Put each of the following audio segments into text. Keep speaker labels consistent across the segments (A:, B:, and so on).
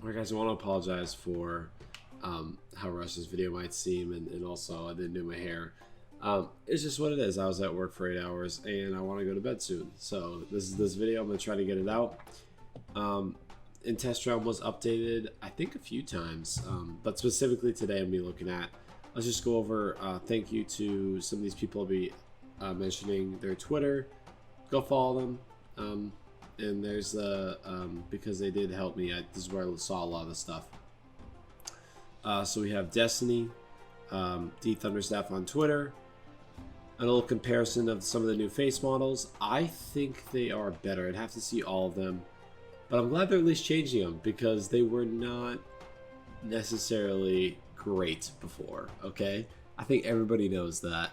A: Alright guys, I want to apologize for how rushed this video might seem, and also I didn't do my hair. It's just what it is. I was at work for 8 hours and I want to go to bed soon. So this video, I'm going to try to get it out. And Test Realm was updated, I think a few times, but specifically today I'm be looking at. Let's just go over thank you to some of these people. I'll be mentioning their Twitter. Go follow them. And there's the because they did help me. This is where I saw a lot of the stuff. So we have Destiny, D Thunderstaff on Twitter, a little comparison of some of the new face models. I think they are better. I'd have to see all of them, but I'm glad they're at least changing them because they were not necessarily great before. Okay, I think everybody knows that.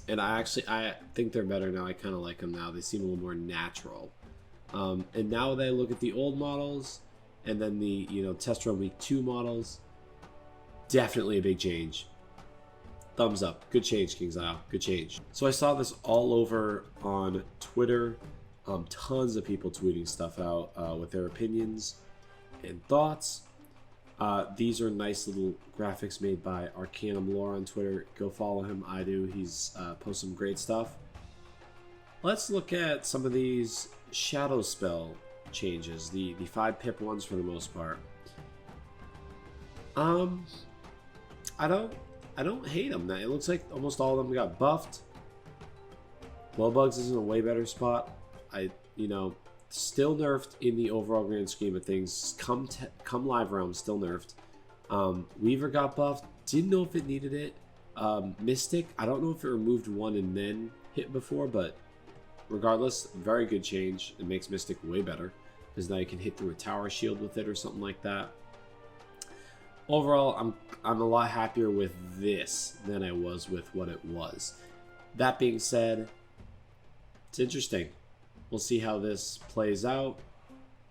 A: And I think they're better now. I kind of like them now. They seem a little more natural. And now that I look at the old models and then the Test Run Week 2 models, definitely a big change. Thumbs up. Good change, KingsIsle. Good change. So I saw this all over on Twitter. Tons of people tweeting stuff out with their opinions and thoughts. These are nice little graphics made by Arcanum Lore on Twitter. Go follow him. I do. He's posts some great stuff. Let's look at some of these shadow spell changes. The 5 pip ones for the most part. I don't hate them. It looks like almost all of them got buffed. Glowbugs is in a way better spot. Still nerfed in the overall grand scheme of things. Come Live Realm, still nerfed. Weaver got buffed. Didn't know if it needed it. Mystic, I don't know if it removed one and then hit before, but regardless, very good change. It makes Mystic way better because now you can hit through a tower shield with it or something like that. Overall, I'm a lot happier with this than I was with what it was. That being said, it's interesting. We'll see how this plays out.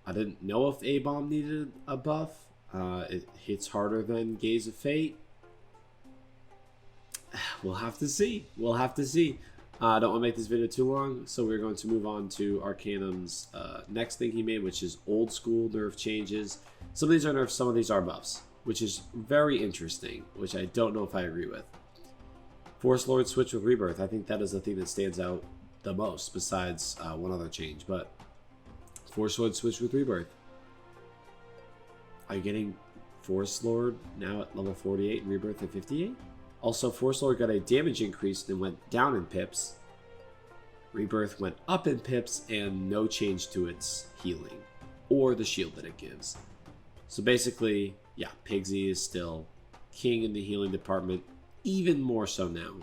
A: I didn't know if A-Bomb needed a buff. It hits harder than Gaze of Fate. We'll have to see. We'll have to see. I don't want to make this video too long, so we're going to move on to Arcanum's next thing he made, which is old school nerf changes. Some of these are nerfs, some of these are buffs, which is very interesting, which I don't know if I agree with. Force Lord switch with Rebirth. I think that is the thing that stands out the most, besides one other change, but Force Lord switch with Rebirth. Are you getting Force Lord now at level 48 and Rebirth at 58? Also, Force Lord got a damage increase and went down in pips. Rebirth went up in pips and no change to its healing or the shield that it gives. So basically, yeah, Pigsy is still king in the healing department, even more so now.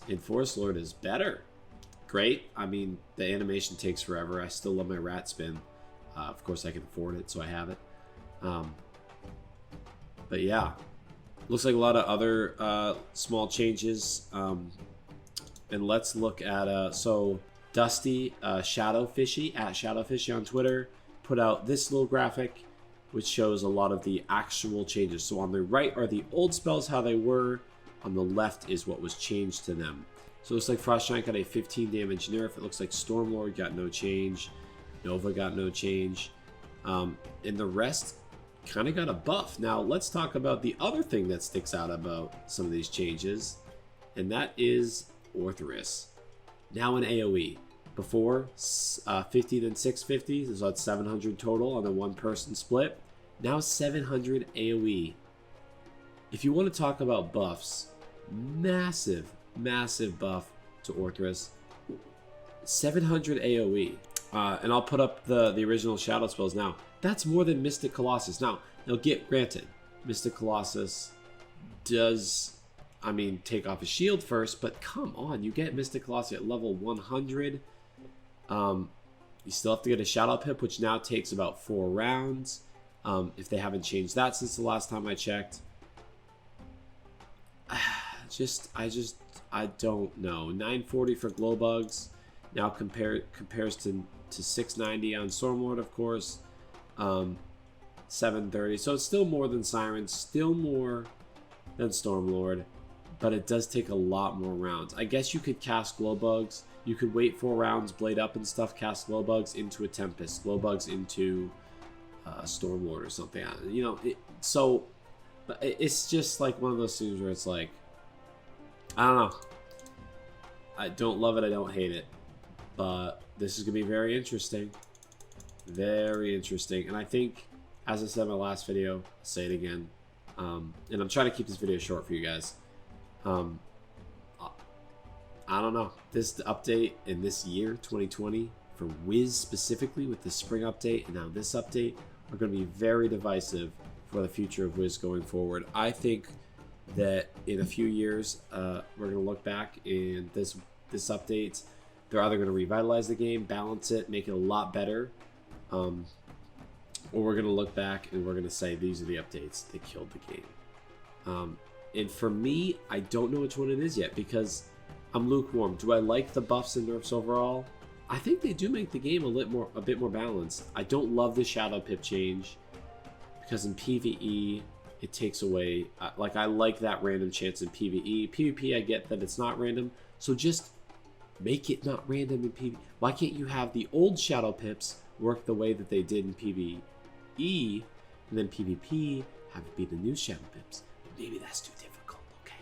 A: And Force Lord is better. Great. I mean, the animation takes forever. I still love my rat spin. Of course, I can afford it, so I have it. But yeah, looks like a lot of other small changes. And let's look at so Dusty Shadowfishy at Shadowfishy on Twitter put out this little graphic, which shows a lot of the actual changes. So on the right are the old spells, how they were. On the left is what was changed to them. So it looks like Frost Giant got a 15 damage nerf. It looks like Stormlord got no change. Nova got no change. And the rest kind of got a buff. Now let's talk about the other thing that sticks out about some of these changes. And that is Orthrus. Now in AoE. Before, 50 then 650. So that's 700 total on a one-person split. Now 700 AoE. If you want to talk about buffs, massive buff to Orthrus. 700 AoE. And I'll put up the original shadow spells now. That's more than Mystic Colossus. Now granted, Mystic Colossus does, take off his shield first, but come on, you get Mystic Colossus at level 100. You still have to get a Shadow Pip, which now takes about 4 rounds. If they haven't changed that since the last time I checked. I don't know. 940 for Glowbugs now compares to 690 on Stormlord, of course. 730. So it's still more than Siren, still more than Stormlord, but it does take a lot more rounds. I guess you could cast Glowbugs you could wait 4 rounds, blade up and stuff, cast glow bugs into a Tempest, glow bugs into Stormlord or something. You know, so it's just like one of those things where it's like, I don't know. I don't love it, I don't hate it. But this is going to be very interesting. Very interesting. And I think, as I said in my last video, I'll say it again. And I'm trying to keep this video short for you guys. I don't know. This update in this year, 2020, for Wiz specifically, with the spring update and now this update, are going to be very divisive for the future of Wiz going forward. I think that in a few years, we're going to look back and this update, they're either going to revitalize the game, balance it, make it a lot better, or we're going to look back and we're going to say these are the updates that killed the game. And for me, I don't know which one it is yet because I'm lukewarm. Do I like the buffs and nerfs overall? I think they do make the game a bit more balanced. I don't love the Shadow Pip change because in PvE it takes away. Like I like that random chance in PvE. PvP I get that it's not random, so just make it not random in PvE. Why can't you have the old Shadow Pips work the way that they did in PvE, and then PvP have it be the new Shadow Pips? But maybe that's too difficult. Okay.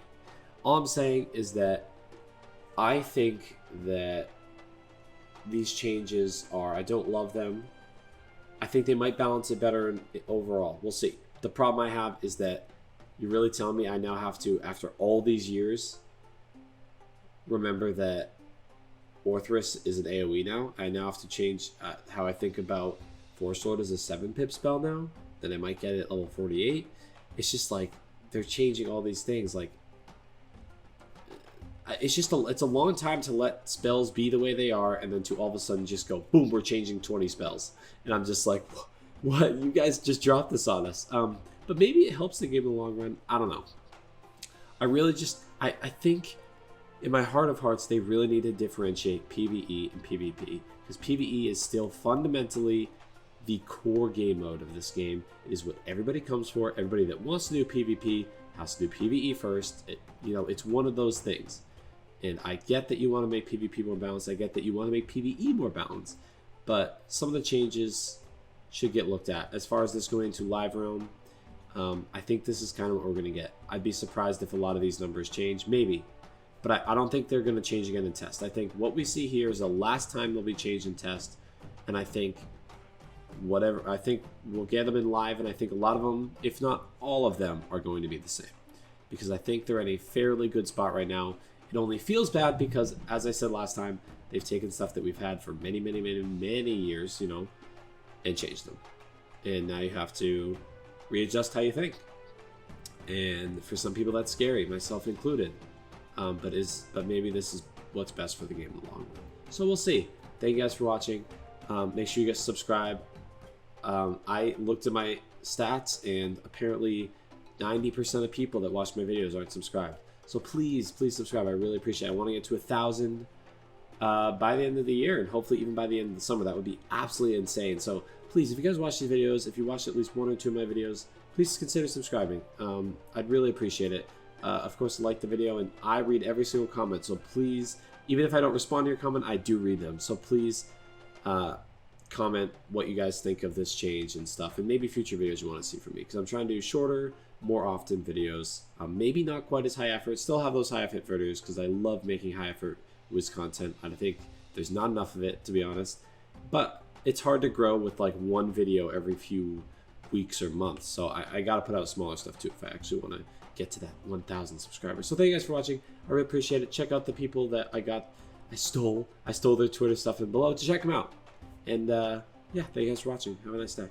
A: All I'm saying is that I think that these changes are, I don't love them. I think they might balance it better overall. We'll see. The problem I have is that you're really telling me I now have to, after all these years, remember that Orthrus is an AoE now. I now have to change how I think about Force Lord as a 7-pip spell now. Then I might get it at level 48. It's just like, they're changing all these things. Like, it's a long time to let spells be the way they are, and then to all of a sudden just go, boom, we're changing 20 spells. And I'm just like, what? You guys just dropped this on us. But maybe it helps the game in the long run. I don't know. I really just, I think in my heart of hearts, they really need to differentiate PvE and PvP. Because PvE is still fundamentally the core game mode of this game. It is what everybody comes for. Everybody that wants to do PvP has to do PvE first. It's one of those things. And I get that you want to make PvP more balanced. I get that you want to make PvE more balanced. But some of the changes should get looked at. As far as this going into Live Realm, I think this is kind of what we're going to get. I'd be surprised if a lot of these numbers change. Maybe. But I don't think they're going to change again in test. I think what we see here is the last time they'll be changed in test. And I think we'll get them in live. And I think a lot of them, if not all of them, are going to be the same. Because I think they're in a fairly good spot right now. It only feels bad because, as I said last time, they've taken stuff that we've had for many, many, many, many years, and changed them. And now you have to readjust how you think. And for some people, that's scary, myself included. But maybe this is what's best for the game in the long run. So we'll see. Thank you guys for watching. Make sure you guys subscribe. I looked at my stats, and apparently 90% of people that watch my videos aren't subscribed. So please subscribe. I really appreciate it. I want to get to 1,000 by the end of the year, and hopefully even by the end of the summer. That would be absolutely insane. So please, if you guys watch these videos, if you watched at least 1 or 2 of my videos, please consider subscribing. I'd really appreciate it. Of course, like the video, and I read every single comment. So please, even if I don't respond to your comment, I do read them. So please comment what you guys think of this change and stuff, and maybe future videos you want to see from me, because I'm trying to do shorter, more often videos. Maybe not quite as high effort. Still have those high effort videos because I love making high effort Wiz content. I think there's not enough of it, to be honest. But it's hard to grow with like one video every few weeks or months. So I got to put out smaller stuff too if I actually want to get to that 1,000 subscribers. So thank you guys for watching. I really appreciate it. Check out the people that I stole their Twitter stuff in below to check them out. And yeah, thank you guys for watching. Have a nice day.